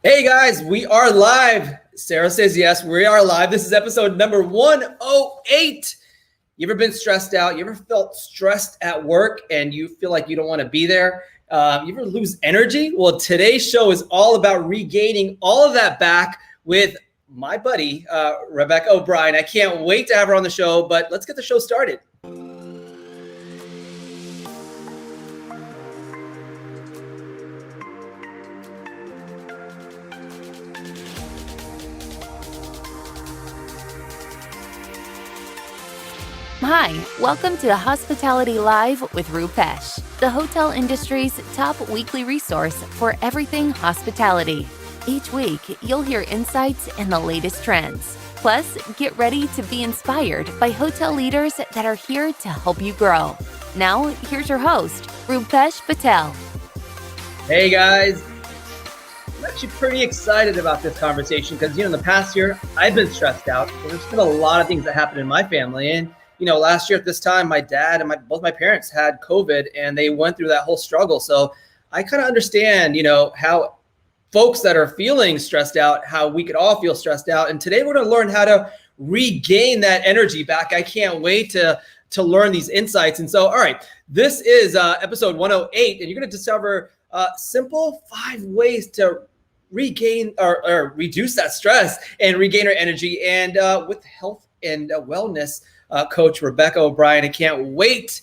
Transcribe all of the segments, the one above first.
Hey guys, we are live. Sarah says yes, we are live. This is episode number 108. You ever been stressed out? You ever felt stressed at work and you feel like you don't want to be there? You ever lose energy? Well, today's show is all about regaining all of that back with my buddy, Rebecca O'Brien. I can't wait to have her on the show, but let's get the show started. Hi, welcome to Hospitality Live with Rupesh, the hotel industry's top weekly resource for everything hospitality. Each week, you'll hear insights and the latest trends. Plus, get ready to be inspired by hotel leaders that are here to help you grow. Now, here's your host, Rupesh Patel. Hey guys, I'm actually pretty excited about this conversation because, in the past year, I've been stressed out. There's been a lot of things that happened in my family. And last year at this time, my dad and both my parents had COVID and they went through that whole struggle. So I kind of understand, how folks that are feeling stressed out, how we could all feel stressed out. And today we're going to learn how to regain that energy back. I can't wait to learn these insights. And so, all right, this is episode 108, and you're going to discover simple 5 ways to regain or reduce that stress and regain our energy. And with health and wellness coach Rebecca O'Brien. I can't wait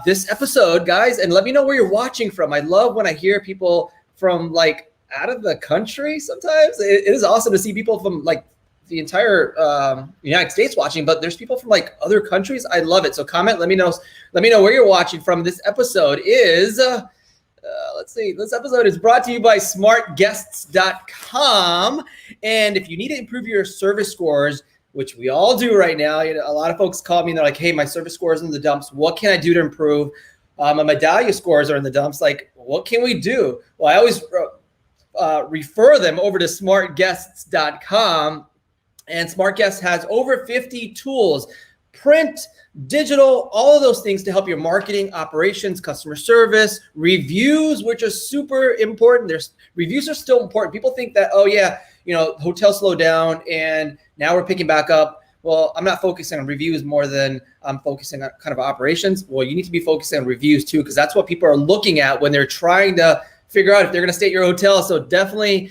this episode, guys. And let me know where you're watching from. I love when I hear people from out of the country. Sometimes it is awesome to see people from the entire United States watching, but there's people from other countries. I love it. So comment, let me know where you're watching from. This episode is let's see. This episode is brought to you by smartguests.com. And if you need to improve your service scores, which we all do right now. A lot of folks call me and they're like, hey, my service score is in the dumps. What can I do to improve? My medallia scores are in the dumps. What can we do? Well, I always refer them over to smartguests.com. And SmartGuests has over 50 tools, print, digital, all of those things to help your marketing, operations, customer service, reviews, which are super important. Reviews are still important. People think that, hotels slow down and now we're picking back up. Well, I'm not focusing on reviews more than I'm focusing on kind of operations. Well, you need to be focusing on reviews too, because that's what people are looking at when they're trying to figure out if they're going to stay at your hotel. So definitely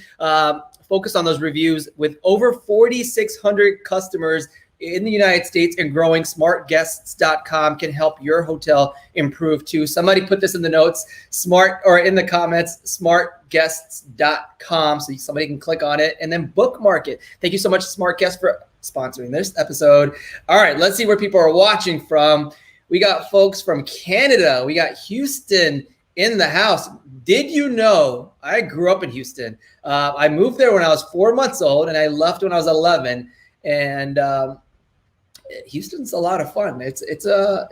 focus on those reviews. With over 4,600 customers in the United States and growing, smartguests.com can help your hotel improve too. Somebody put this in the notes, in the comments, smartguests.com, so somebody can click on it and then bookmark it. Thank you so much, Smart Guests, for sponsoring this episode. All right, let's see where people are watching from. We got folks from Canada. We got Houston in the house. Did you know I grew up in Houston? I moved there when I was 4 months old and I left when I was 11. And Houston's a lot of fun. It's a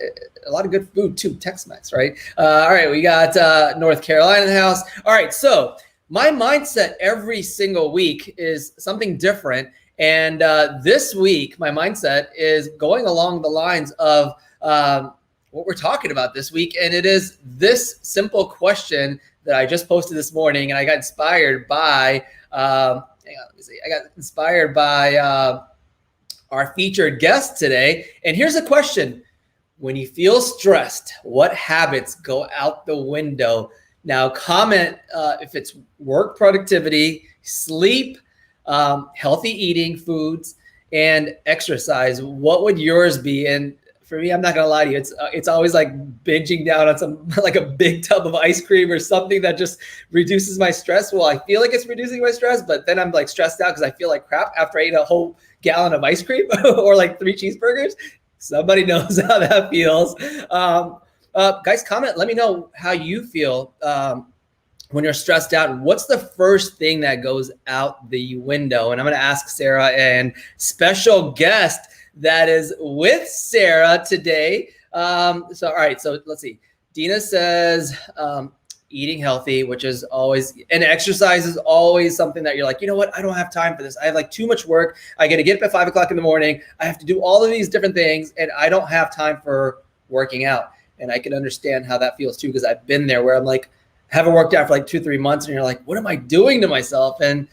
lot of good food too. Tex-Mex, right? All right, we got North Carolina in the house. All right, so my mindset every single week is something different. And this week, my mindset is going along the lines of what we're talking about this week. And it is this simple question that I just posted this morning. And I got inspired by, I got inspired by our featured guest today. And here's a question. When you feel stressed, what habits go out the window? Now comment if it's work productivity, sleep, healthy eating foods, and exercise. What would yours be? And for me, I'm not gonna lie to you, it's always binging down on some a big tub of ice cream or something that just reduces my stress. Well, I feel like it's reducing my stress, but then I'm stressed out because I feel like crap after I eat a whole gallon of ice cream or 3 cheeseburgers. Somebody knows how that feels. Guys, comment. Let me know how you feel when you're stressed out. What's the first thing that goes out the window? And I'm going to ask Sarah and special guest that is with Sarah today. All right. So let's see. Dina says, eating healthy, which is always, and exercise is always something that you're like, you know what? I don't have time for this. I have too much work. I got to get up at 5 o'clock in the morning. I have to do all of these different things and I don't have time for working out. And I can understand how that feels too, because I've been there where I'm haven't worked out for 2-3 months and you're like, what am I doing to myself? And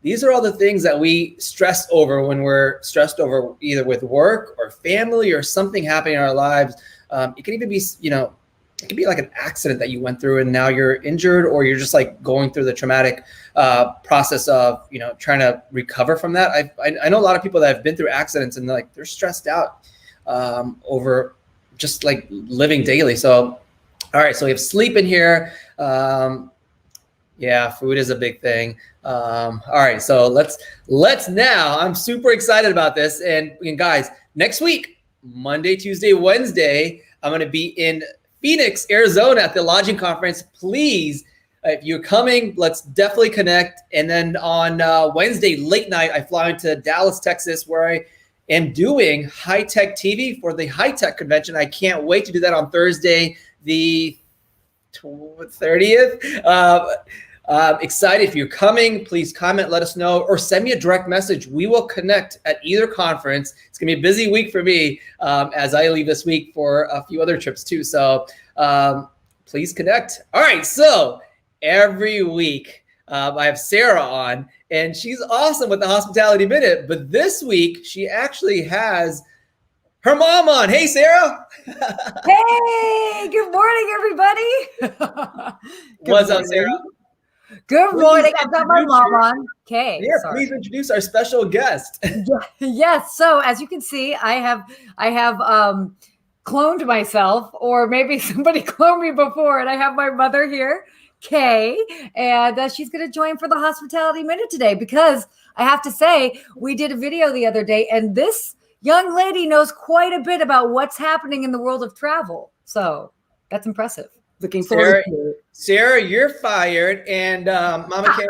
These are all the things that we stress over when we're stressed over either with work or family or something happening in our lives. It can even be, it could be like an accident that you went through and now you're injured, or you're just like going through the traumatic process of, trying to recover from that. I know a lot of people that have been through accidents and they're stressed out over just like living daily. So, all right. So we have sleep in here. Yeah, food is a big thing. All right. So let's now, I'm super excited about this. And guys, next week, Monday, Tuesday, Wednesday, I'm going to be in Phoenix, Arizona at the lodging conference. Please, if you're coming, let's definitely connect. And then on Wednesday, late night, I fly into Dallas, Texas, where I am doing high-tech TV for the high-tech convention. I can't wait to do that on Thursday, the 30th. Excited. If you're coming, please comment, let us know, or send me a direct message. We will connect at either conference. It's gonna be a busy week for me as I leave this week for a few other trips too. So please connect. All right, so every week I have Sarah on, and she's awesome with the Hospitality Minute, but this week she actually has her mom on. Hey, Sarah. Hey, good morning, everybody. What's up, Sarah? Good morning. I've got my mom on. Okay. Yeah, please introduce our special guest. Yes. So as you can see, I have cloned myself, or maybe somebody cloned me before, and I have my mother here, Kay, and she's going to join for the Hospitality Minute today, because I have to say, we did a video the other day, and this young lady knows quite a bit about what's happening in the world of travel. So that's impressive. Looking forward to it. Sarah, you're fired, and Mama Karen,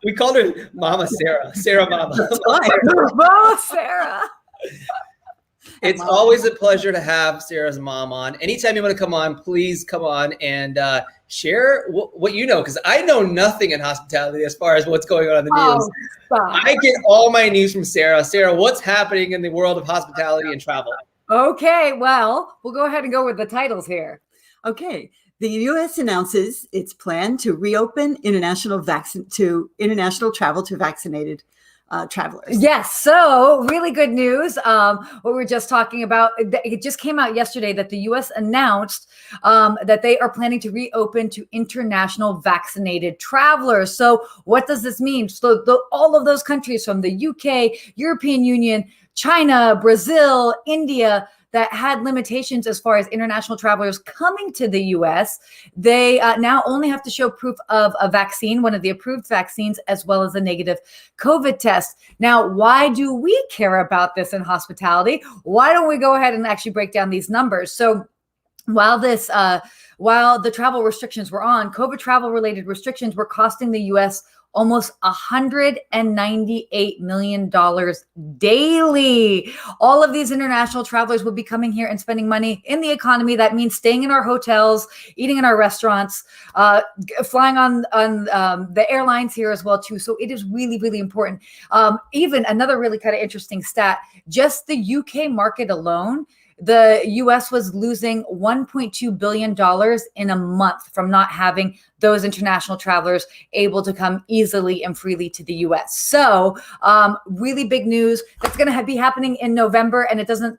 we called her Mama Sarah. Sarah Mama. Mama Sarah. It's always a pleasure to have Sarah's mom on. Anytime you want to come on, please come on and share what you know, because I know nothing in hospitality as far as what's going on in the news. I get all my news from Sarah. Sarah, what's happening in the world of hospitality and travel? Okay, well, we'll go ahead and go with the titles here. Okay, the U.S. announces its plan to reopen international travel to vaccinated travelers. Yes, so really good news. What we were just talking about, it just came out yesterday that the U.S. announced that they are planning to reopen to international vaccinated travelers. So what does this mean? So all of those countries from the UK, European Union, China, Brazil, India, that had limitations as far as international travelers coming to the U.S., they now only have to show proof of a vaccine, one of the approved vaccines, as well as a negative COVID test. Now, why do we care about this in hospitality? Why don't we go ahead and actually break down these numbers? So while the travel restrictions were on, COVID travel-related restrictions were costing the U.S. almost $198 million daily. All of these international travelers would be coming here and spending money in the economy. That means staying in our hotels, eating in our restaurants, flying on the airlines here as well too. So it is really, really important. Even another really kind of interesting stat, just the UK market alone, the US was losing $1.2 billion in a month from not having those international travelers able to come easily and freely to the US. So really big news. That's going to be happening in November, and it doesn't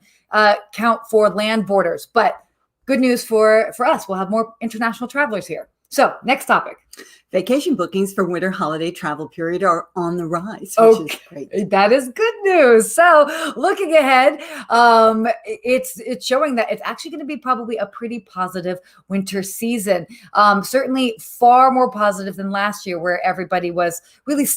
count for land borders. But good news for us. We'll have more international travelers here. So next topic. Vacation bookings for winter holiday travel period are on the rise, which is great. That is good news. So looking ahead, it's showing that it's actually going to be probably a pretty positive winter season. Certainly far more positive than last year, where everybody was really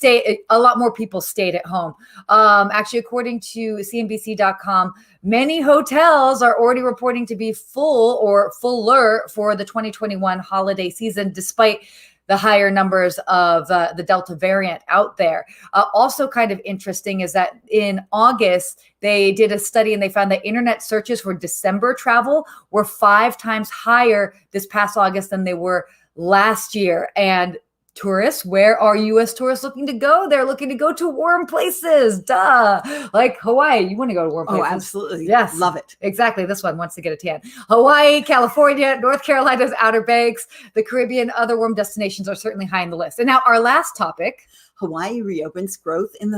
a lot more people stayed at home. Actually, according to CNBC.com, many hotels are already reporting to be full or fuller for the 2021 holiday season, despite the higher numbers of the Delta variant out there. Also kind of interesting is that in August, they did a study and they found that internet searches for December travel were 5 times higher this past August than they were last year. And tourists, where are U.S. tourists looking to go? They're looking to go to warm places. Duh. Like Hawaii. You want to go to warm places? Oh, absolutely. Yes. Love it. Exactly. This one wants to get a tan. Hawaii, California, North Carolina's Outer Banks, the Caribbean, other warm destinations are certainly high on the list. And now our last topic. Hawaii reopens growth in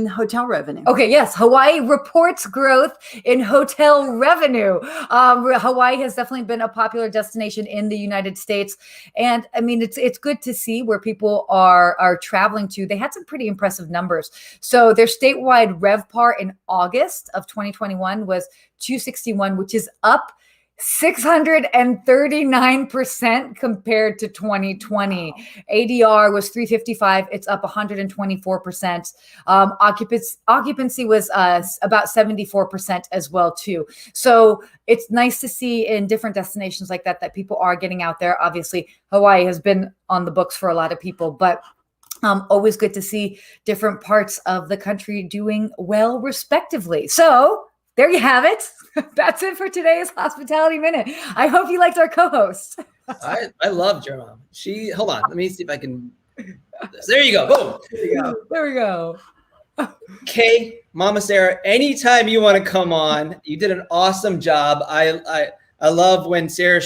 hotel revenue. Okay, yes, Hawaii reports growth in hotel revenue. Hawaii has definitely been a popular destination in the United States, and I mean it's good to see where people are traveling to. They had some pretty impressive numbers. So their statewide RevPAR in August of 2021 was 261, which is up 639% compared to 2020. Wow. ADR was 355. It's up 124%. Occupancy was about 74% as well too. So it's nice to see in different destinations like that people are getting out there. Obviously, Hawaii has been on the books for a lot of people, but always good to see different parts of the country doing well, respectively. So there you have it. That's it for today's Hospitality Minute. I hope you liked our co-host. I loved your mom. Hold on. Let me see if I can. There you go. Boom. There we go. Kay, Mama Sarah, anytime you want to come on, you did an awesome job. I love when Sarah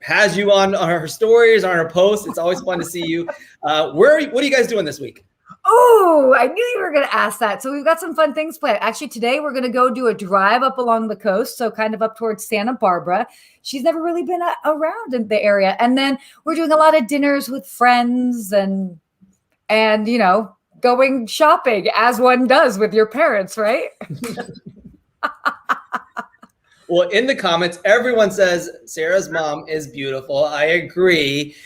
has you on her stories, on her posts. It's always fun to see you. What are you guys doing this week? Oh, I knew you were going to ask that. So we've got some fun things planned. Actually, today we're going to go do a drive up along the coast. So kind of up towards Santa Barbara. She's never really been around in the area. And then we're doing a lot of dinners with friends and going shopping as one does with your parents, right? Well, in the comments, everyone says Sarah's mom is beautiful. I agree.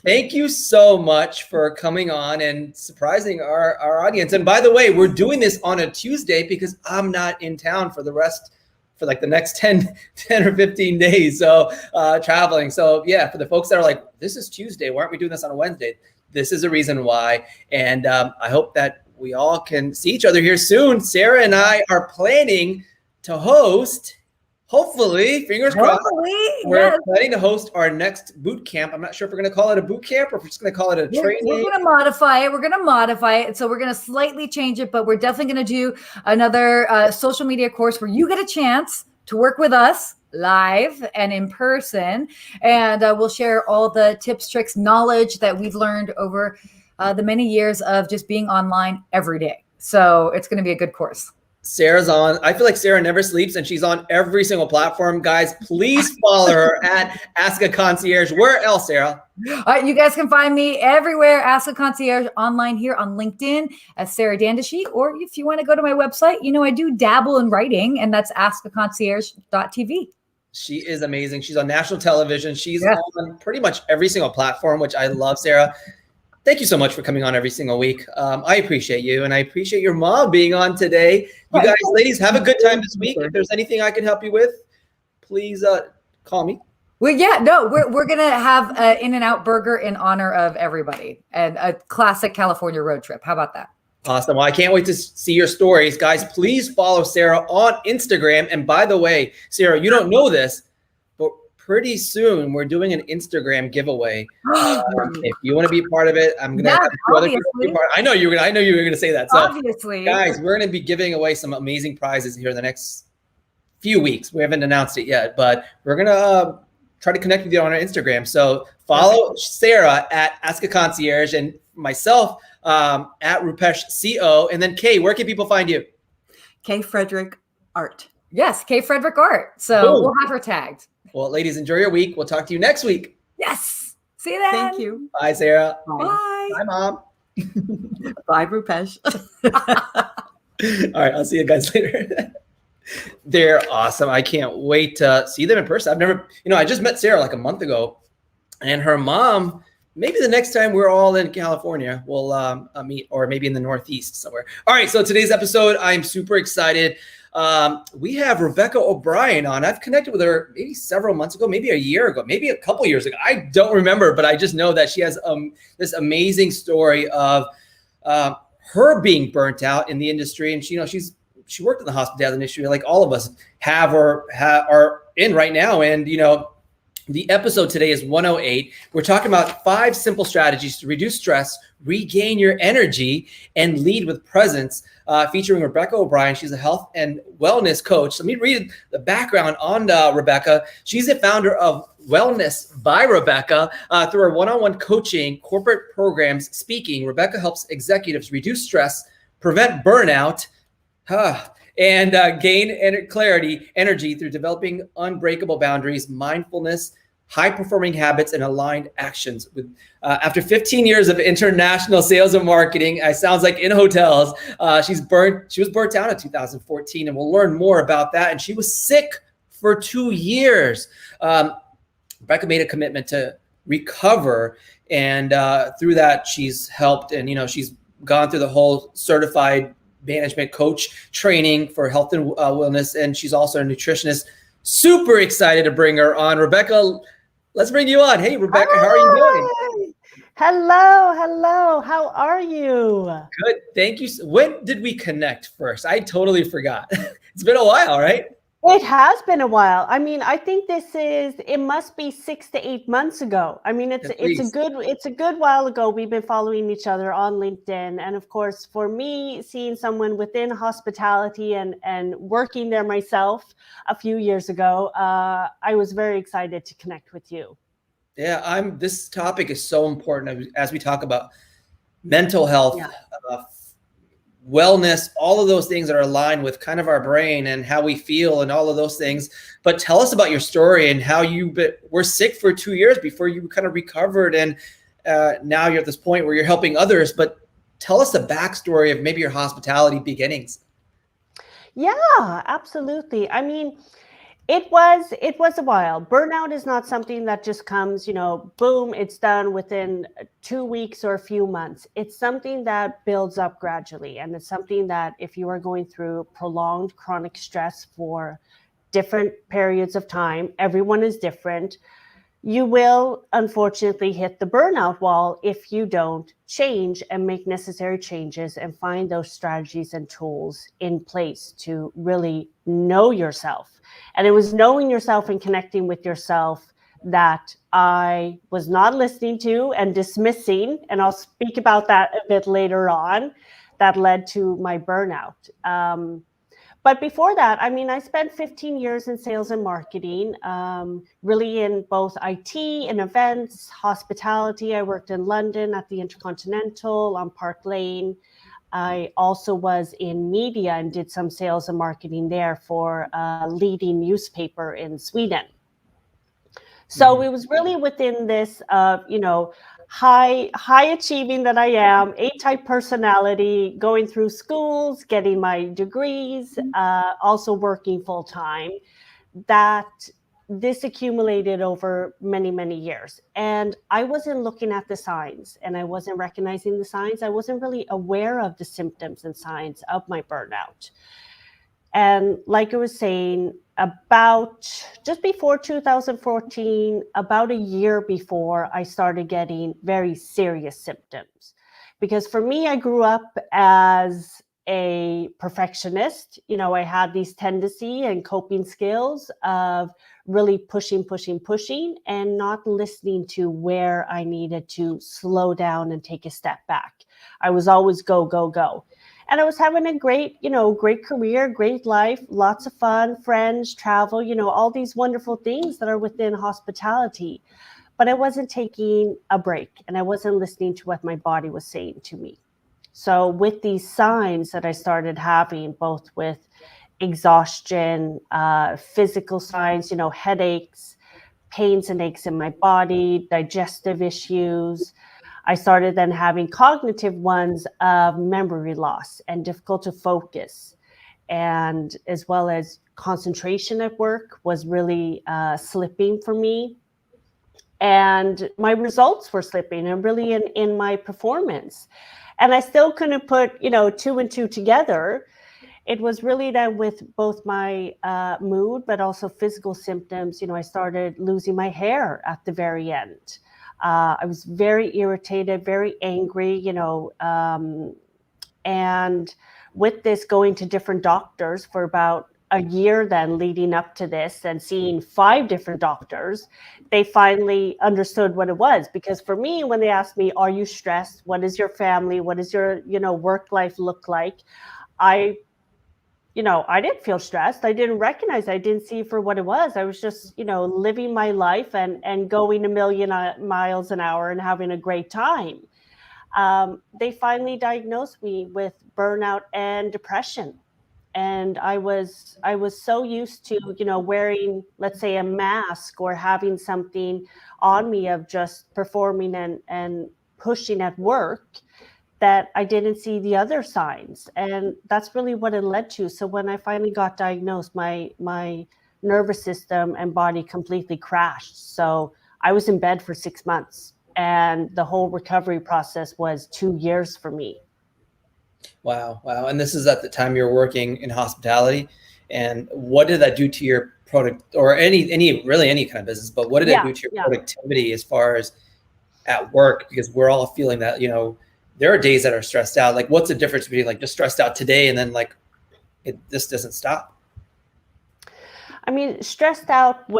Thank you so much for coming on and surprising our audience. And by the way, we're doing this on a Tuesday because I'm not in town for the next 10 or 15 days. So traveling. So yeah, for the folks that are like, this is Tuesday, why aren't we doing this on a Wednesday? This is a reason why. And I hope that we all can see each other here soon. Sarah and I are planning to host, hopefully, fingers crossed, we're planning to host our next boot camp. I'm not sure if we're going to call it a boot camp or if we're just going to call it a training. We're going to modify it. So we're going to slightly change it, but we're definitely going to do another social media course where you get a chance to work with us live and in person. And we'll share all the tips, tricks, knowledge that we've learned over the many years of just being online every day. So it's going to be a good course. Sarah's on. I feel like Sarah never sleeps and she's on every single platform. Guys, please follow her at Ask a Concierge. Where else, Sarah? You guys can find me everywhere. Ask a Concierge online here on LinkedIn as Sarah Dandashy. Or if you want to go to my website, I do dabble in writing, and that's askaconcierge.tv. She is amazing. She's on national television. She's on pretty much every single platform, which I love, Sarah. Thank you so much for coming on every single week. I appreciate you, and I appreciate your mom being on today. You guys, ladies, have a good time this week. If there's anything I can help you with, please call me. Well, we're gonna have an In-N-Out burger in honor of everybody and a classic California road trip. How about that? Awesome. Well, I can't wait to see your stories, guys. Please follow Sarah on Instagram. And by the way, Sarah, you don't know this, but pretty soon we're doing an Instagram giveaway. If you want to be part of it, I'm gonna have two other people be part. I know you were gonna say that. So obviously, guys, we're gonna be giving away some amazing prizes here in the next few weeks. We haven't announced it yet, but we're gonna try to connect with you on our Instagram. So follow Sarah at Ask a Concierge and myself at Rupesh CO. And then Kay, where can people find you? K Frederick Art. Yes, K Frederick Art. So we'll have her tagged. Well, ladies, enjoy your week. We'll talk to you next week. Yes. See you then. Thank you. Bye, Sarah. Bye. Bye, Mom. Bye, Rupesh. All right, I'll see you guys later. They're awesome. I can't wait to see them in person. I've never, I just met Sarah like a month ago, and her mom, maybe the next time we're all in California, we'll meet, or maybe in the Northeast somewhere. All right, so today's episode, I'm super excited. We have Rebecca O'Brien on. I've connected with her maybe several months ago, maybe a year ago, maybe a couple years ago. I don't remember, but I just know that she has this amazing story of her being burnt out in the industry. And she worked in the hospitality industry like all of us have or are in right now. And, The episode today is 108. We're talking about 5 simple strategies to reduce stress, regain your energy, and lead with presence, featuring Rebecca O'Brien. She's a health and wellness coach. Let me read the background on Rebecca. She's the founder of Wellness by Rebecca. Through her one-on-one coaching, corporate programs, speaking, Rebecca helps executives reduce stress, prevent burnout, and gain clarity, energy through developing unbreakable boundaries, mindfulness, high-performing habits, and aligned actions. With after 15 years of international sales and marketing, it sounds like in hotels, she was burnt out in 2014, and we'll learn more about that. And she was sick for 2 years. Rebecca made a commitment to recover, and through that, she's helped, and she's gone through the whole certified management coach training for health and wellness, and she's also a nutritionist. Super excited to bring her on. Rebecca, let's bring you on. Hey, Rebecca, how are you doing? Hello. How are you? Good, thank you. When did we connect first? I totally forgot. It's been a while, right? It has been a while. I mean, I think it must be 6 to 8 months ago. I mean, it's a good while ago. We've been following each other on LinkedIn. And of course, for me, seeing someone within hospitality and working there myself a few years ago, I was very excited to connect with you. Yeah, this topic is so important as we talk about mental health, wellness, all of those things that are aligned with kind of our brain and how we feel and all of those things. But tell us about your story and how you were sick for 2 years before you kind of recovered. And now you're at this point where you're helping others. But tell us the backstory of maybe your hospitality beginnings. Yeah, absolutely. I mean, it was a while. Burnout is not something that just comes, boom, it's done within 2 weeks or a few months. It's something that builds up gradually. And it's something that if you are going through prolonged chronic stress for different periods of time, everyone is different, you will unfortunately hit the burnout wall if you don't change and make necessary changes and find those strategies and tools in place to really know yourself. And it was knowing yourself and connecting with yourself that I was not listening to and dismissing, and I'll speak about that a bit later on, that led to my burnout. But before that, I mean, I spent 15 years in sales and marketing, really in both IT and events, hospitality. I worked in London at the Intercontinental on Park Lane. I also was in media and did some sales and marketing there for a leading newspaper in Sweden. So it was really within this, high achieving that I am, A-type personality, going through schools, getting my degrees, also working full time, that this accumulated over many, many years. And I wasn't looking at the signs and I wasn't recognizing the signs. I wasn't really aware of the symptoms and signs of my burnout. And like I was saying, about just before 2014, about a year before, I started getting very serious symptoms. Because for me, I grew up as a perfectionist. I had these tendency and coping skills of really pushing, and not listening to where I needed to slow down and take a step back. I was always go. And I was having a great career, great life, lots of fun, friends, travel, all these wonderful things that are within hospitality. But I wasn't taking a break and I wasn't listening to what my body was saying to me. So with these signs that I started having, both with exhaustion, physical signs, headaches, pains and aches in my body, digestive issues, I started then having cognitive ones of memory loss and difficult to focus, and as well as concentration at work was really slipping for me. And my results were slipping and really in my performance. And I still couldn't put, 2 and 2 together. It was really that with both my mood, but also physical symptoms, I started losing my hair at the very end. I was very irritated, very angry, and with this, going to different doctors for about a year then leading up to this and seeing 5 different doctors, they finally understood what it was. Because for me, when they asked me, are you stressed? What is your family? What does your, work life look like? I didn't feel stressed. I didn't recognize, I didn't see it for what it was. I was just, living my life and going a million miles an hour and having a great time. They finally diagnosed me with burnout and depression. And I was so used to, wearing, let's say, a mask or having something on me of just performing and pushing at work, that I didn't see the other signs. And that's really what it led to. So when I finally got diagnosed, my nervous system and body completely crashed. So I was in bed for 6 months, and the whole recovery process was 2 years for me. Wow. And this is at the time you're working in hospitality. And what did that do to your product, or any kind of business, but what did it do to your productivity as far as at work? Because we're all feeling that, there are days that are stressed out. Like, what's the difference between like just stressed out today and then like this doesn't stop? I mean, stressed out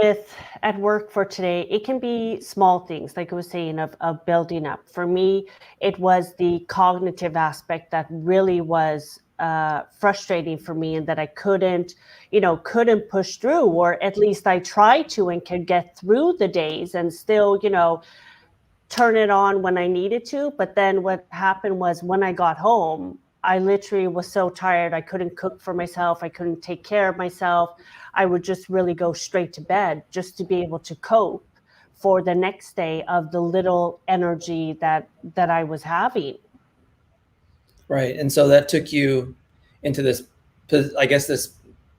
at work for today, it can be small things, like I was saying, of building up. For me, it was the cognitive aspect that really was frustrating for me, and that I couldn't push through, or at least I tried to and could get through the days and still, turn it on when I needed to. But then what happened was, when I got home, I literally was so tired. I couldn't cook for myself. I couldn't take care of myself. I would just really go straight to bed just to be able to cope for the next day of the little energy that I was having. Right. And so that took you into this, I guess, this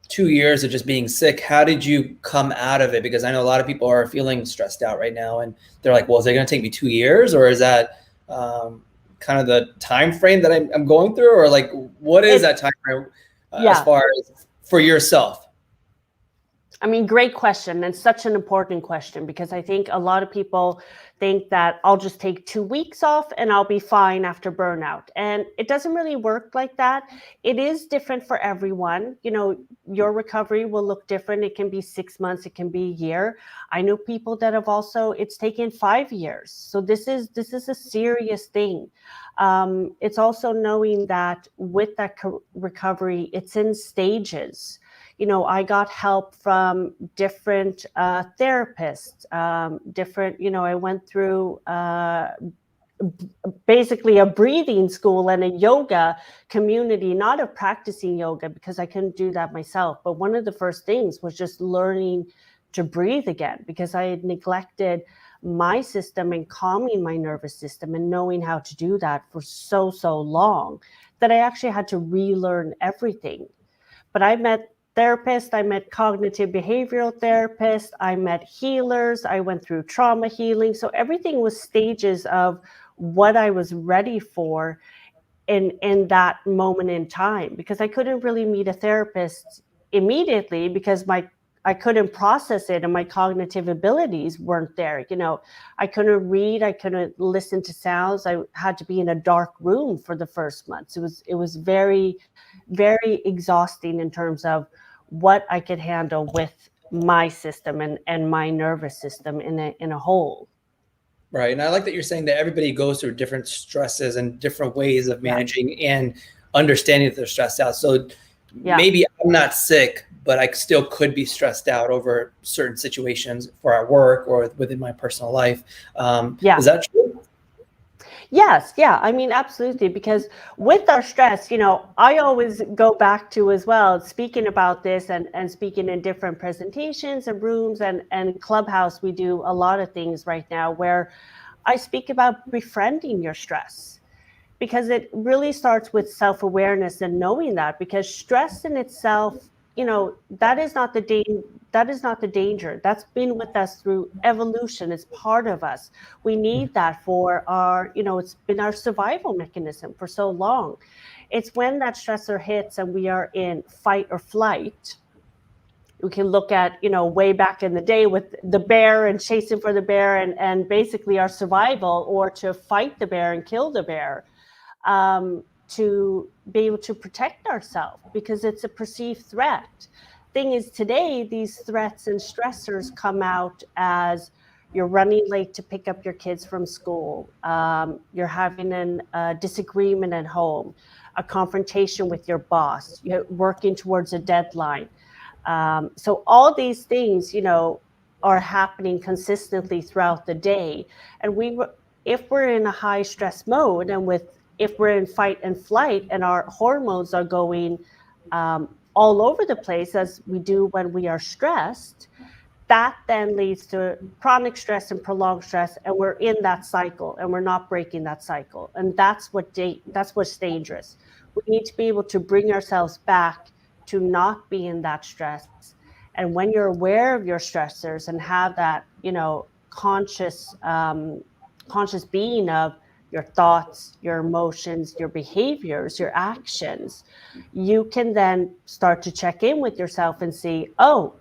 2 years of just being sick. How did you come out of it? Because I know a lot of people are feeling stressed out right now, and they're like, well, is it going to take me 2 years, or is that kind of the time frame that I'm going through, or like, what is that time frame as far as for yourself? I mean, great question, and such an important question, because I think a lot of people think that I'll just take 2 weeks off and I'll be fine after burnout. And it doesn't really work like that. It is different for everyone. Your recovery will look different. It can be 6 months, it can be a year. I know people that have it's taken 5 years. So this is a serious thing. It's also knowing that with that recovery, it's in stages. I got help from different therapists, I went through basically a breathing school and a yoga community, not a practicing yoga, because I couldn't do that myself. But one of the first things was just learning to breathe again, because I had neglected my system and calming my nervous system and knowing how to do that for so long, that I actually had to relearn everything. But I met therapists, I met cognitive behavioral therapists, I met healers, I went through trauma healing. So everything was stages of what I was ready for in that moment in time, because I couldn't really meet a therapist immediately because I couldn't process it and my cognitive abilities weren't there. I couldn't read, I couldn't listen to sounds. I had to be in a dark room for the first months. It was very, very exhausting in terms of what I could handle with my system and my nervous system in a whole. Right. And I like that you're saying that everybody goes through different stresses and different ways of managing and understanding that they're stressed out. So maybe I'm not sick, but I still could be stressed out over certain situations for our work or within my personal life. Is that true? Yes. Yeah. I mean, absolutely. Because with our stress, I always go back to as well, speaking about this and speaking in different presentations and rooms and Clubhouse, we do a lot of things right now where I speak about befriending your stress, because it really starts with self-awareness and knowing that, because stress in itself, that is not the danger. That's been with us through evolution. It's part of us. We need that for our, it's been our survival mechanism for so long. It's when that stressor hits and we are in fight or flight. We can look at, way back in the day with the bear and chasing for the bear and basically our survival, or to fight the bear and kill the bear. To be able to protect ourselves because it's a perceived threat. thing is, today, these threats and stressors come out as you're running late to pick up your kids from school. You're having a disagreement at home, a confrontation with your boss. You're working towards a deadline. So all these things, are happening consistently throughout the day. And if we're in a high stress mode, and if we're in fight and flight, and our hormones are going all over the place as we do when we are stressed, that then leads to chronic stress and prolonged stress, and we're in that cycle, and we're not breaking that cycle. And that's what's dangerous. We need to be able to bring ourselves back to not be in that stress. And when you're aware of your stressors and have that, conscious being of your thoughts, your emotions, your behaviors, your actions, you can then start to check in with yourself and see, oh,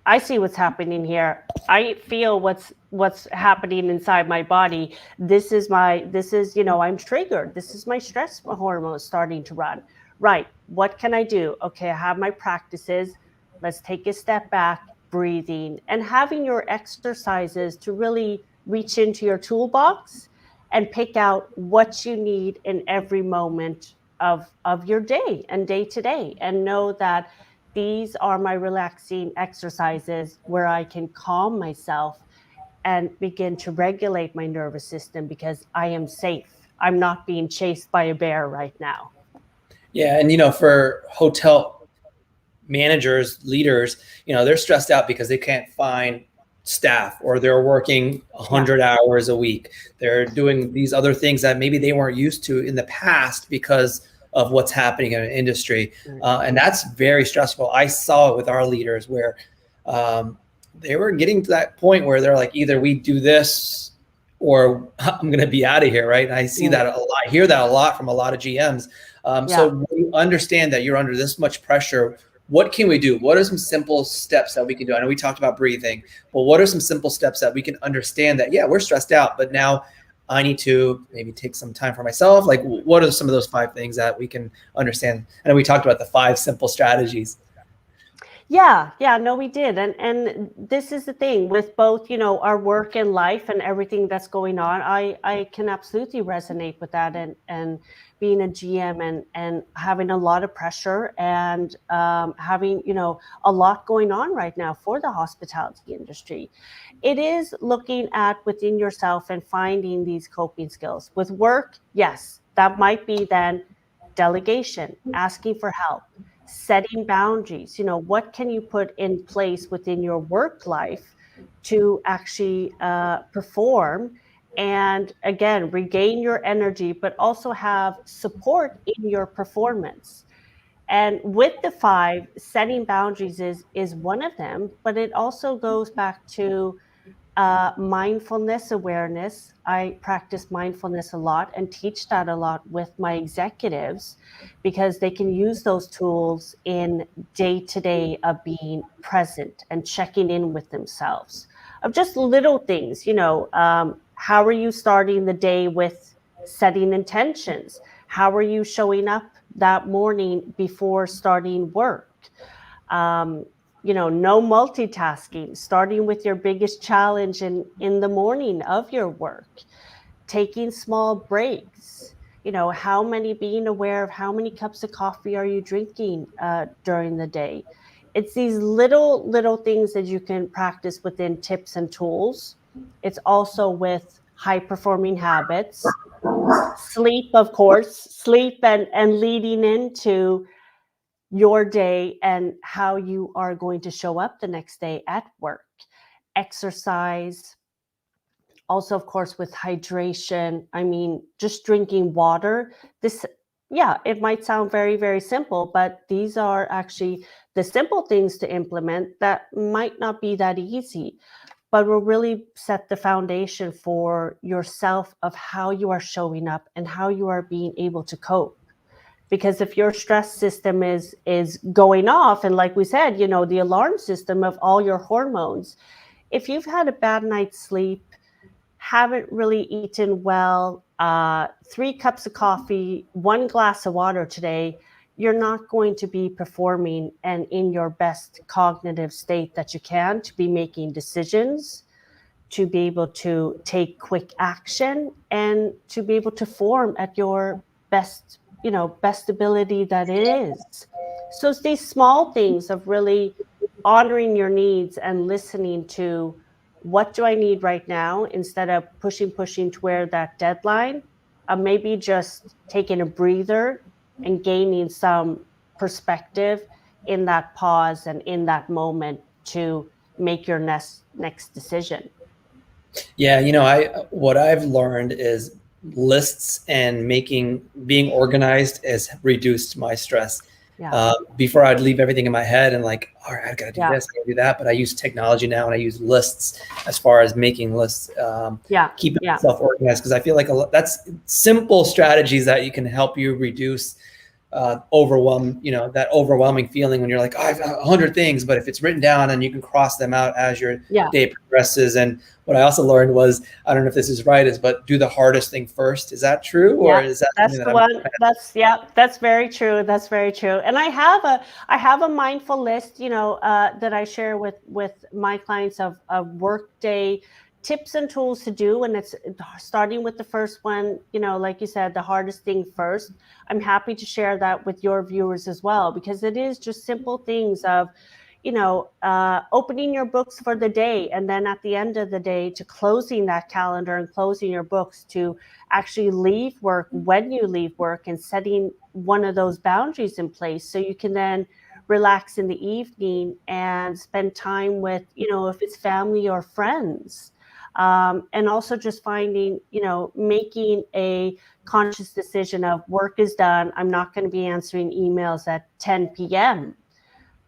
I see what's happening here. I feel what's happening inside my body. This is, I'm triggered. This is my stress hormone starting to run. Right. What can I do? Okay, I have my practices. Let's take a step back, breathing, and having your exercises to really reach into your toolbox and pick out what you need in every moment of your day and day to day, and know that these are my relaxing exercises where I can calm myself and begin to regulate my nervous system, because I am safe. I'm not being chased by a bear right now. Yeah. And, for hotel managers, leaders, they're stressed out because they can't find staff, or they're working 100 hours a week. They're doing these other things that maybe they weren't used to in the past because of what's happening in an industry. And that's very stressful. I saw it with our leaders where they were getting to that point where they're like, either we do this or I'm going to be out of here. Right. And I see that a lot. I hear that a lot from a lot of GMs. So when you understand that you're under this much pressure, what can we do? What are some simple steps that we can do? I know we talked about breathing, but what are some simple steps that we can understand that, we're stressed out, but now I need to maybe take some time for myself? Like, what are some of those 5 things that we can understand? I know we talked about the 5 simple strategies. No, we did. And this is the thing with both, our work and life and everything that's going on. I can absolutely resonate with that, and being a GM and having a lot of pressure and having, a lot going on right now for the hospitality industry. It is looking at within yourself and finding these coping skills. With work, yes, that might be then delegation, asking for help, setting boundaries. What can you put in place within your work life to actually perform, and again, regain your energy, but also have support in your performance. And with the 5, setting boundaries is one of them, but it also goes back to mindfulness awareness. I practice mindfulness a lot and teach that a lot with my executives, because they can use those tools in day-to-day of being present and checking in with themselves, of just little things. How are you starting the day with setting intentions? How are you showing up that morning before starting work? No multitasking, starting with your biggest challenge in the morning of your work, taking small breaks, being aware of how many cups of coffee are you drinking during the day. It's these little things that you can practice within tips and tools. It's also with high performing habits, sleep, of course, sleep and leading into your day and how you are going to show up the next day at work. Exercise, also, of course, with hydration. I mean, just drinking water. It might sound very, very simple, but these are actually the simple things to implement that might not be that easy, but will really set the foundation for yourself of how you are showing up and how you are being able to cope. Because if your stress system is going off, and like we said, the alarm system of all your hormones, if you've had a bad night's sleep, haven't really eaten well, 3 cups of coffee, 1 glass of water today, you're not going to be performing and in your best cognitive state that you can to be making decisions, to be able to take quick action, and to be able to form at your best, best ability that it is. So it's these small things of really honoring your needs and listening to what do I need right now, instead of pushing toward that deadline, maybe just taking a breather and gaining some perspective in that pause and in that moment to make your next decision. Yeah, what I've learned is lists and being organized has reduced my stress. Yeah. Before I'd leave everything in my head and like, all right, I gotta do Yeah. this, I gotta do that. But I use technology now, and I use lists as far as making lists, keeping myself organized, because I feel like that's simple strategies that you can help you reduce that overwhelming feeling when you're like, oh, I've got 100 things, but if it's written down and you can cross them out as your day progresses. And what I also learned was, I don't know if this is right, but do the hardest thing first. Is that true? Or is that that's the one? That's very true. That's very true. And I have a mindful list, that I share with my clients of workday tips and tools to do. And it's starting with the first one, like you said, the hardest thing first. I'm happy to share that with your viewers as well, because it is just simple things of, opening your books for the day, and then at the end of the day to closing that calendar and closing your books, to actually leave work when you leave work, and setting one of those boundaries in place so you can then relax in the evening and spend time with, if it's family or friends. And also just finding, making a conscious decision of work is done. I'm not going to be answering emails at 10 p.m.,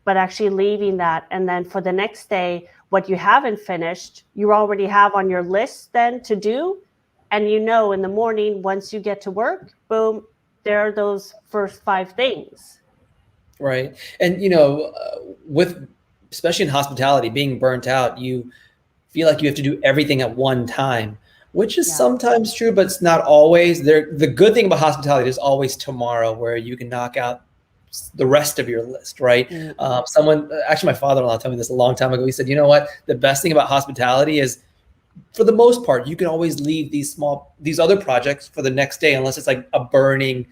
but actually leaving that. And then for the next day, what you haven't finished, you already have on your list then to do. And in the morning, once you get to work, boom, there are those first 5 things. Right. And, with, especially in hospitality, being burnt out, you feel like you have to do everything at one time, which is sometimes true, but it's not always. The good thing about hospitality, there's always tomorrow where you can knock out the rest of your list, right? Actually, my father-in-law told me this a long time ago. He said, you know what? The best thing about hospitality is, for the most part, you can always leave these other projects for the next day, unless it's like a burning,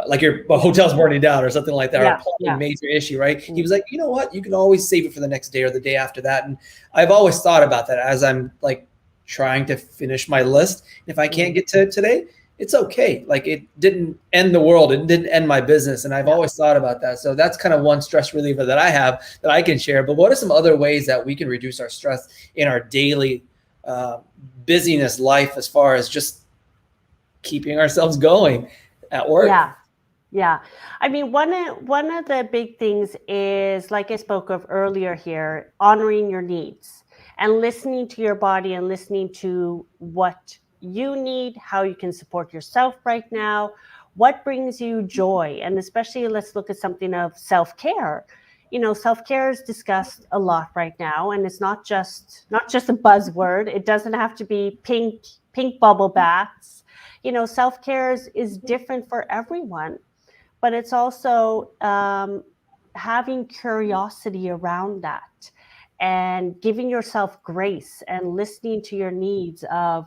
like your hotel's burning down or something like that, or a major issue, right? He was like, you know what? You can always save it for the next day or the day after that. And I've always thought about that as I'm like trying to finish my list. If I can't get to it today, it's okay. Like, it didn't end the world. It didn't end my business. And I've always thought about that. So that's kind of one stress reliever that I have that I can share. But what are some other ways that we can reduce our stress in our daily busyness life, as far as just keeping ourselves going at work? Yeah. I mean, one of the big things is, like I spoke of earlier here, honoring your needs and listening to your body and listening to what you need, how you can support yourself right now, what brings you joy. And especially, let's look at something of self-care. Self-care is discussed a lot right now, and it's not just a buzzword. It doesn't have to be pink bubble baths. Self-care is different for everyone, but it's also having curiosity around that and giving yourself grace and listening to your needs of,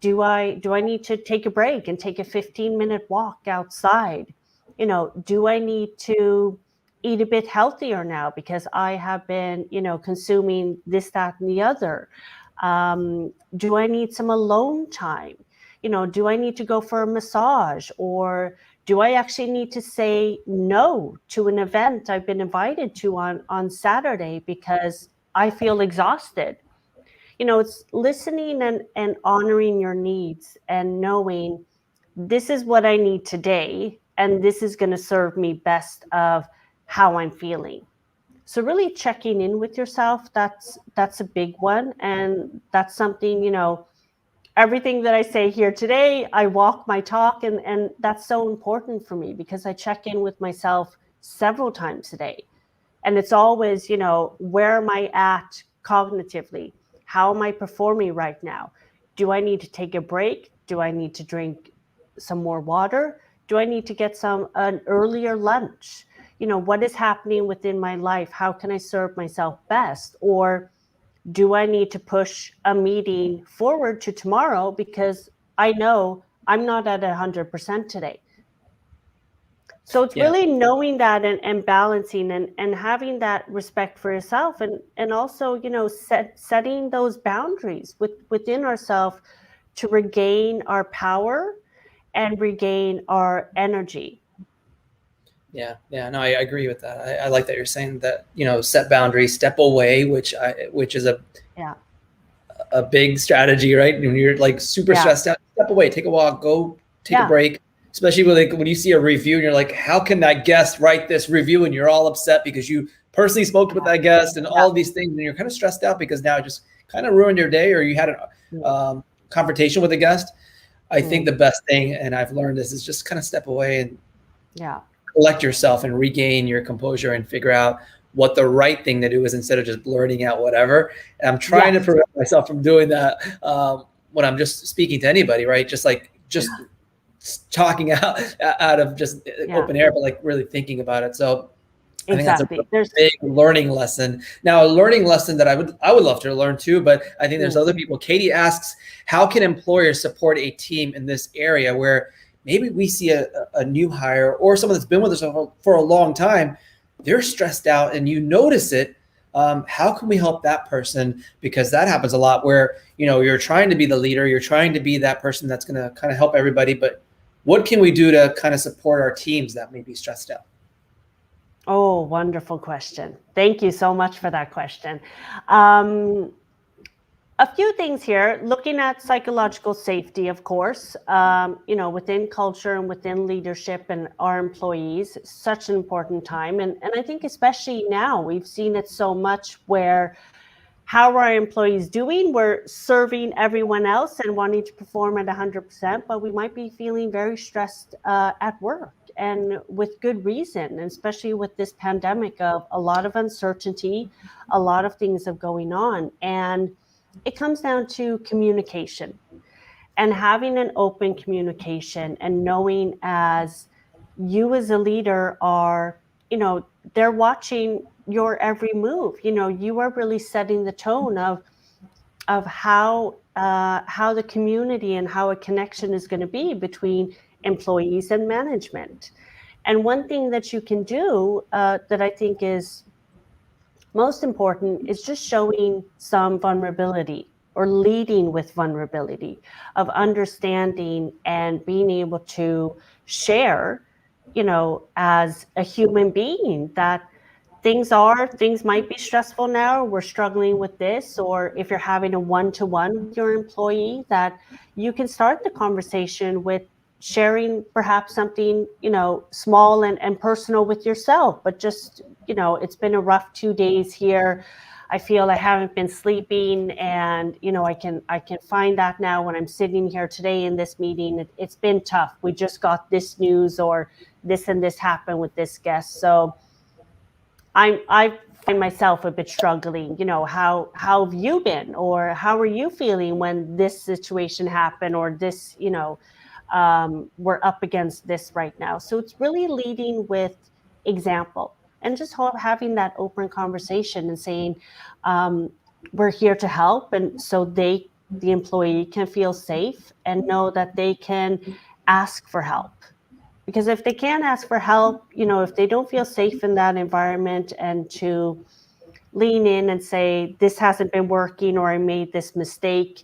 do I need to take a break and take a 15-minute walk outside? Do I need to eat a bit healthier now because I have been, consuming this, that, and the other? Do I need some alone time? Do I need to go for a massage, or do I actually need to say no to an event I've been invited to on Saturday because I feel exhausted? It's listening and honoring your needs and knowing this is what I need today, and this is going to serve me best of how I'm feeling. So really checking in with yourself, that's a big one. And that's something, everything that I say here today, I walk my talk, and that's so important for me because I check in with myself several times a day. And it's always, where am I at cognitively? How am I performing right now? Do I need to take a break? Do I need to drink some more water? Do I need to get an earlier lunch? What is happening within my life? How can I serve myself best? Or do I need to push a meeting forward to tomorrow because I know I'm not at 100% today? So it's really knowing that and balancing and having that respect for yourself, and also, setting those boundaries within ourselves to regain our power and regain our energy. Yeah. No, I agree with that. I like that you're saying that, set boundaries, step away, which is a big strategy, right? When you're like super stressed out, step away, take a walk, go take a break. Especially when you see a review and you're like, how can that guest write this review? And you're all upset because you personally spoke with that guest and all of these things. And you're kind of stressed out because now it just kind of ruined your day, or you had a confrontation with a guest. I think the best thing, and I've learned this, is just kind of step away and collect yourself and regain your composure and figure out what the right thing to do is, instead of just blurting out whatever. And I'm trying to prevent myself from doing that when I'm just speaking to anybody, right? Just talking out of just open air, but like really thinking about it. So I think that's a big learning lesson. Now, a learning lesson that I would love to learn too, but I think there's other people. Katie asks, how can employers support a team in this area where maybe we see a new hire or someone that's been with us for a long time, they're stressed out and you notice it. How can we help that person? Because that happens a lot where, you're trying to be the leader, you're trying to be that person that's going to kind of help everybody, but what can we do to kind of support our teams that may be stressed out? Oh, wonderful question. Thank you so much for that question. A few things here, looking at psychological safety, of course, within culture and within leadership and our employees, such an important time. And I think especially now, we've seen it so much where how are our employees doing? We're serving everyone else and wanting to perform at 100%, but we might be feeling very stressed at work, and with good reason, and especially with this pandemic of a lot of uncertainty, a lot of things are going on. And it comes down to communication and having an open communication, and knowing as you as a leader are, they're watching your every move. You are really setting the tone of how the community and how a connection is going to be between employees and management. And one thing that you can do that I think is most important is just showing some vulnerability, or leading with vulnerability, of understanding and being able to share, as a human being, that things might be stressful now, we're struggling with this. Or if you're having a one-to-one with your employee, that you can start the conversation with sharing perhaps something, small and personal with yourself, but just, it's been a rough 2 days here. I feel I haven't been sleeping, and, I can find that now when I'm sitting here today in this meeting, it's been tough. We just got this news, or this and this happened with this guest. So I find myself a bit struggling, how have you been, or how are you feeling when this situation happened, or this, we're up against this right now. So it's really leading with example, and just having that open conversation and saying, we're here to help. And so the employee can feel safe and know that they can ask for help. Because if they can't ask for help, if they don't feel safe in that environment, and to lean in and say, this hasn't been working, or I made this mistake,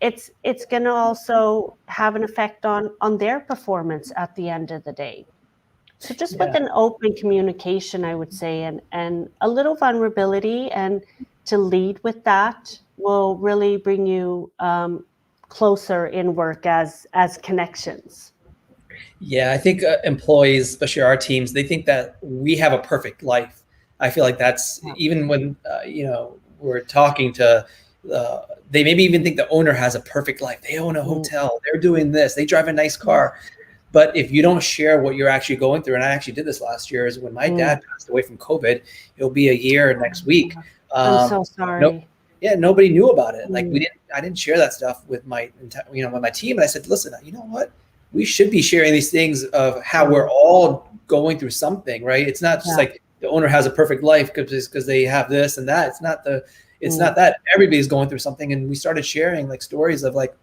it's going to also have an effect on their performance at the end of the day. So just with an open communication, I would say, and a little vulnerability, and to lead with that will really bring you closer in work as connections. Yeah, I think employees, especially our teams, they think that we have a perfect life. I feel like that's even when, we're talking to, they maybe even think the owner has a perfect life. They own a hotel, they're doing this, they drive a nice car. But if you don't share what you're actually going through, and I actually did this last year, is when my dad passed away from COVID, it'll be a year next week. I'm so sorry. Nobody knew about it. Like I didn't share that stuff with my, with my team. And I said, listen, you know what? we should be sharing these things of how we're all going through something, right? It's not just like the owner has a perfect life because they have this and that. It's not that. Everybody's going through something. And we started sharing like stories of like,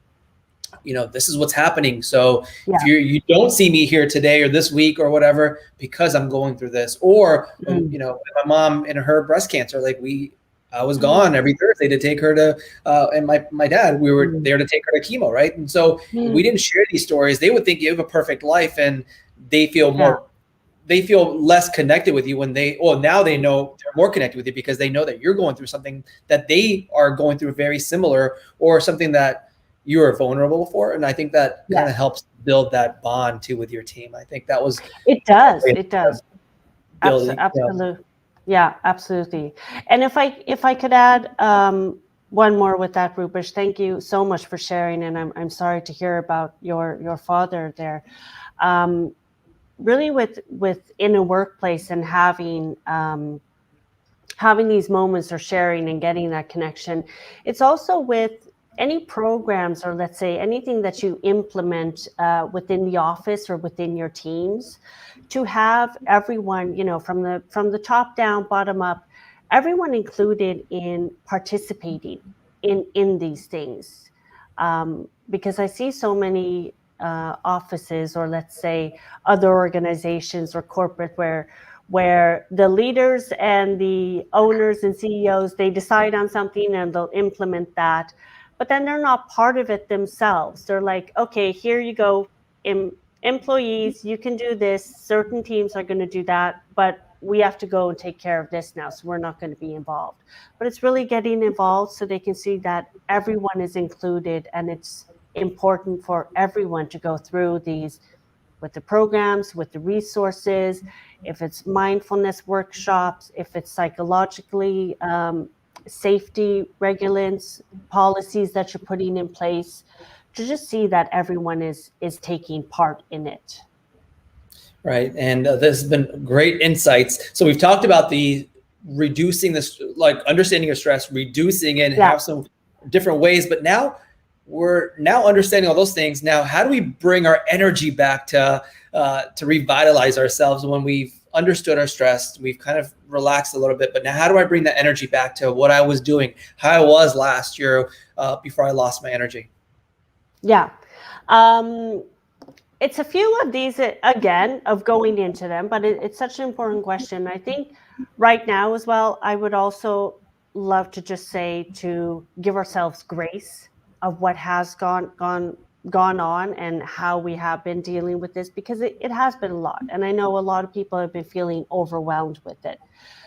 this is what's happening. So if you don't see me here today or this week or whatever, because I'm going through this, or, my mom and her breast cancer, like I was gone every Thursday to take her to, and my dad, we were there to take her to chemo. Right. And so we didn't share these stories. They would think you have a perfect life and they feel less connected with you when now they know they're more connected with you because they know that you're going through something that they are going through very similar, or something that you are vulnerable for. And I think that kind of helps build that bond too with your team. I think that was. It does. Absolutely. Yeah, absolutely. And if I could add one more with that, Rupesh, thank you so much for sharing. And I'm sorry to hear about your father there. Really with in a workplace and having these moments or sharing and getting that connection, it's also with any programs, or let's say anything that you implement within the office or within your teams, to have everyone, from the top down, bottom up, everyone included in participating in these things. Because I see so many offices, or let's say other organizations or corporate, where the leaders and the owners and CEOs, they decide on something and they'll implement that, but then they're not part of it themselves. They're like, okay, here you go, employees, you can do this. Certain teams are going to do that, but we have to go and take care of this now, so we're not going to be involved. But it's really getting involved so they can see that everyone is included, and it's important for everyone to go through these with the programs, with the resources, if it's mindfulness workshops, if it's psychologically safety regulations, policies that you're putting in place, to just see that everyone is taking part in it. Right. And this has been great insights. So we've talked about the reducing this, like understanding of stress, reducing it, and have some different ways, but now we're understanding all those things. Now, how do we bring our energy back to revitalize ourselves when we've understood our stress, we've kind of relaxed a little bit, but now how do I bring that energy back to what I was doing, how I was last year before I lost my energy? Yeah. It's a few of these, again, of going into them, but it's such an important question. I think right now as well, I would also love to just say to give ourselves grace of what has gone on and how we have been dealing with this, because it has been a lot. And I know a lot of people have been feeling overwhelmed with it.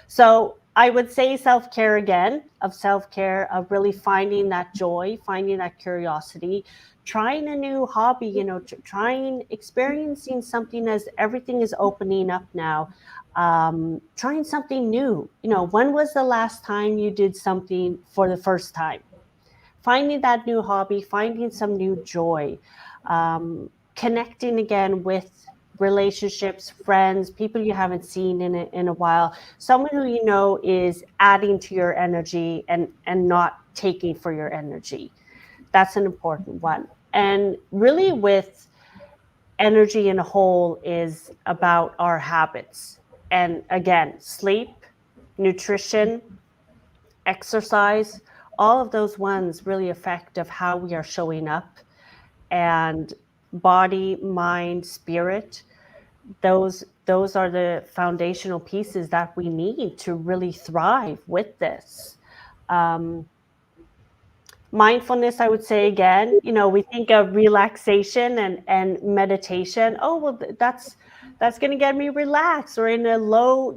So I would say self-care again, of really finding that joy, finding that curiosity, trying a new hobby, trying, experiencing something as everything is opening up now, trying something new. When was the last time you did something for the first time? Finding that new hobby, finding some new joy, connecting again with relationships, friends, people you haven't seen in a while, someone who is adding to your energy and not taking for your energy. That's an important one. And really with energy in a whole is about our habits. And again, sleep, nutrition, exercise, all of those ones really affect of how we are showing up, and body, mind, spirit. Those are the foundational pieces that we need to really thrive with this. Mindfulness, I would say again, we think of relaxation and meditation. Oh, well, that's going to get me relaxed or in a low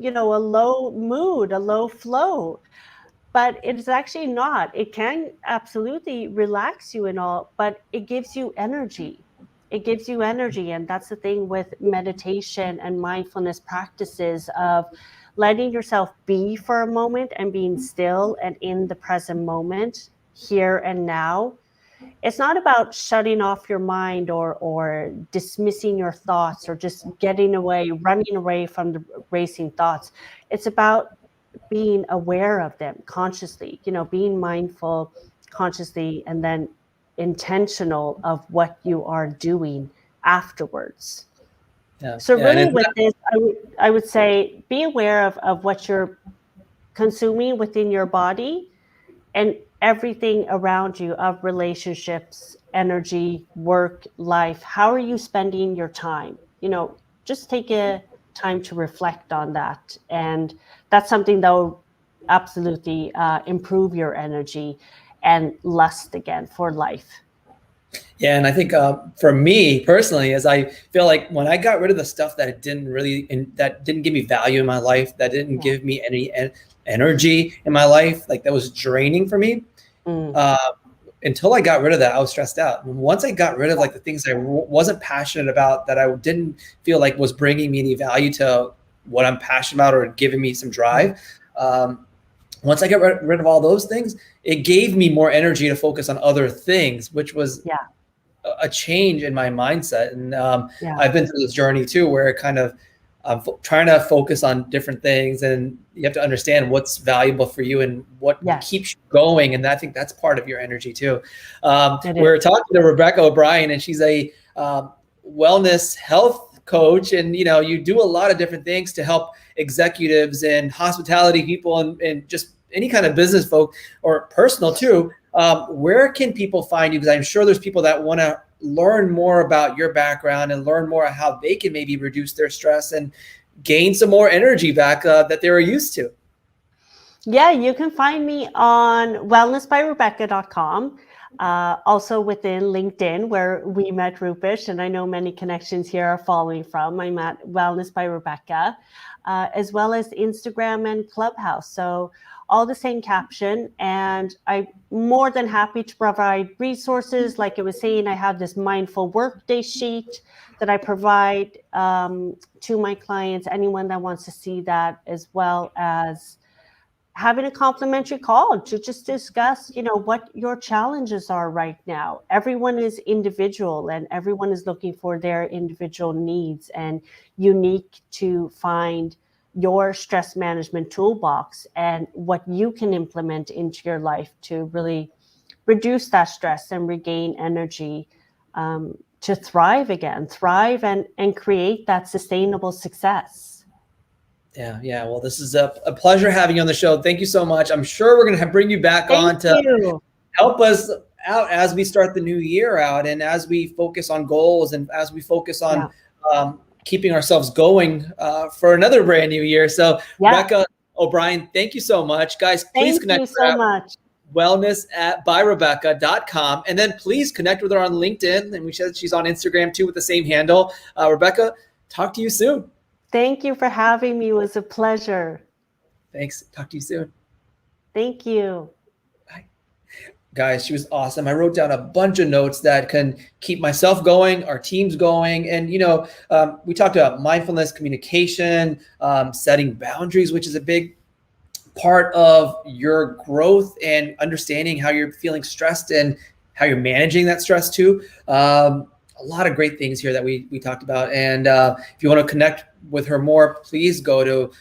mood, a low flow. But it's actually not. It can absolutely relax you and all, but it gives you energy. It gives you energy. And that's the thing with meditation and mindfulness practices, of letting yourself be for a moment and being still and in the present moment, here and now. It's not about shutting off your mind or dismissing your thoughts or just running away from the racing thoughts. It's about being aware of them consciously, being mindful consciously, and then intentional of what you are doing afterwards. Yeah. So Yeah, really and with this, I would say be aware of what you're consuming within your body and everything around you of relationships, energy, work, life. How are you spending your time? Just take a time to reflect on that. And that's something that will absolutely improve your energy and lust again for life. Yeah, and I think for me personally, is I feel like when I got rid of the stuff that that didn't give me value in my life, that didn't give me any energy in my life, like that was draining for me. Until I got rid of that, I was stressed out. And once I got rid of like the things I wasn't passionate about, that I didn't feel like was bringing me any value to what I'm passionate about or giving me some drive. Once I got rid of all those things, it gave me more energy to focus on other things, which was a change in my mindset. And I've been through this journey too, where it kind of trying to focus on different things, and you have to understand what's valuable for you and what keeps you going. And I think that's part of your energy too. We're talking to Rebecca O'Brien, and she's a wellness health coach, and you do a lot of different things to help executives and hospitality people and just any kind of business folk or personal too. Where can people find you? Because I'm sure there's people that want to learn more about your background and learn more how they can maybe reduce their stress and gain some more energy back that they were used to. Yeah, you can find me on wellnessbyrebecca.com. Also within LinkedIn, where we met Rupesh, and I know many connections here are following from. I'm at Wellness by Rebecca, as well as Instagram and Clubhouse. So all the same caption, and I'm more than happy to provide resources. Like I was saying, I have this mindful workday sheet that I provide to my clients, anyone that wants to see that, as well as having a complimentary call to just discuss, what your challenges are right now. Everyone is individual, and everyone is looking for their individual needs, and unique to find your stress management toolbox and what you can implement into your life to really reduce that stress and regain energy to thrive and create that sustainable success. Yeah. Well, this is a pleasure having you on the show. Thank you so much. I'm sure we're going to bring you back on to help us out as we start the new year out, and as we focus on goals, and as we focus on keeping ourselves going for another brand new year. So Rebecca O'Brien, thank you so much. Guys, please connect with her at wellness@byrebecca.com. And then please connect with her on LinkedIn. And we said she's on Instagram too with the same handle. Rebecca, talk to you soon. Thank you for having me. It was a pleasure. Thanks. Talk to you soon. Thank you. Bye. Guys, she was awesome. I wrote down a bunch of notes that can keep myself going, our teams going. And, we talked about mindfulness, communication, setting boundaries, which is a big part of your growth, and understanding how you're feeling stressed and how you're managing that stress too. A lot of great things here that we talked about. And if you want to connect with her more, please go to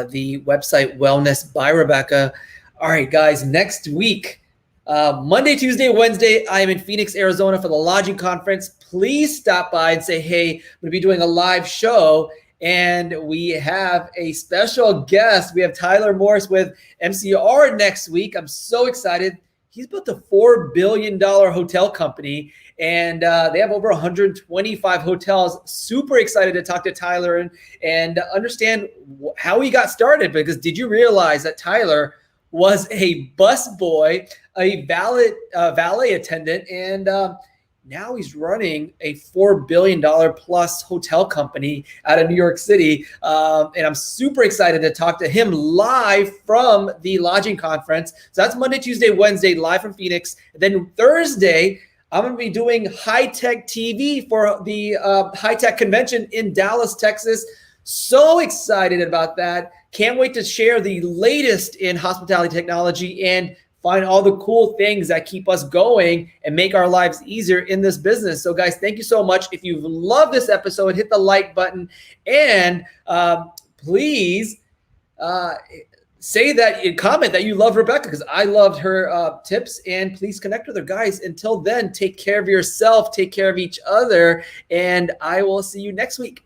the website Wellness by Rebecca. All right, guys, next week, Monday, Tuesday, Wednesday, I am in Phoenix, Arizona for the Lodging Conference. Please stop by and say, hey, I'm going to be doing a live show. And we have a special guest. We have Tyler Morris with MCR next week. I'm so excited. He's built a $4 billion hotel company, and they have over 125 hotels. Super excited to talk to Tyler and understand how he got started, because did you realize that Tyler was a bus boy, a valet attendant, and now he's running a $4 billion plus hotel company out of New York City. And I'm super excited to talk to him live from the Lodging Conference. So that's Monday, Tuesday, Wednesday, live from Phoenix. And then Thursday, I'm going to be doing high-tech TV for the high-tech convention in Dallas, Texas. So excited about that. Can't wait to share the latest in hospitality technology and find all the cool things that keep us going and make our lives easier in this business. So guys, thank you so much. If you've loved this episode, hit the like button, and please say that, comment that you love Rebecca, because I loved her tips, and please connect with her. Guys, until then, take care of yourself, take care of each other, and I will see you next week.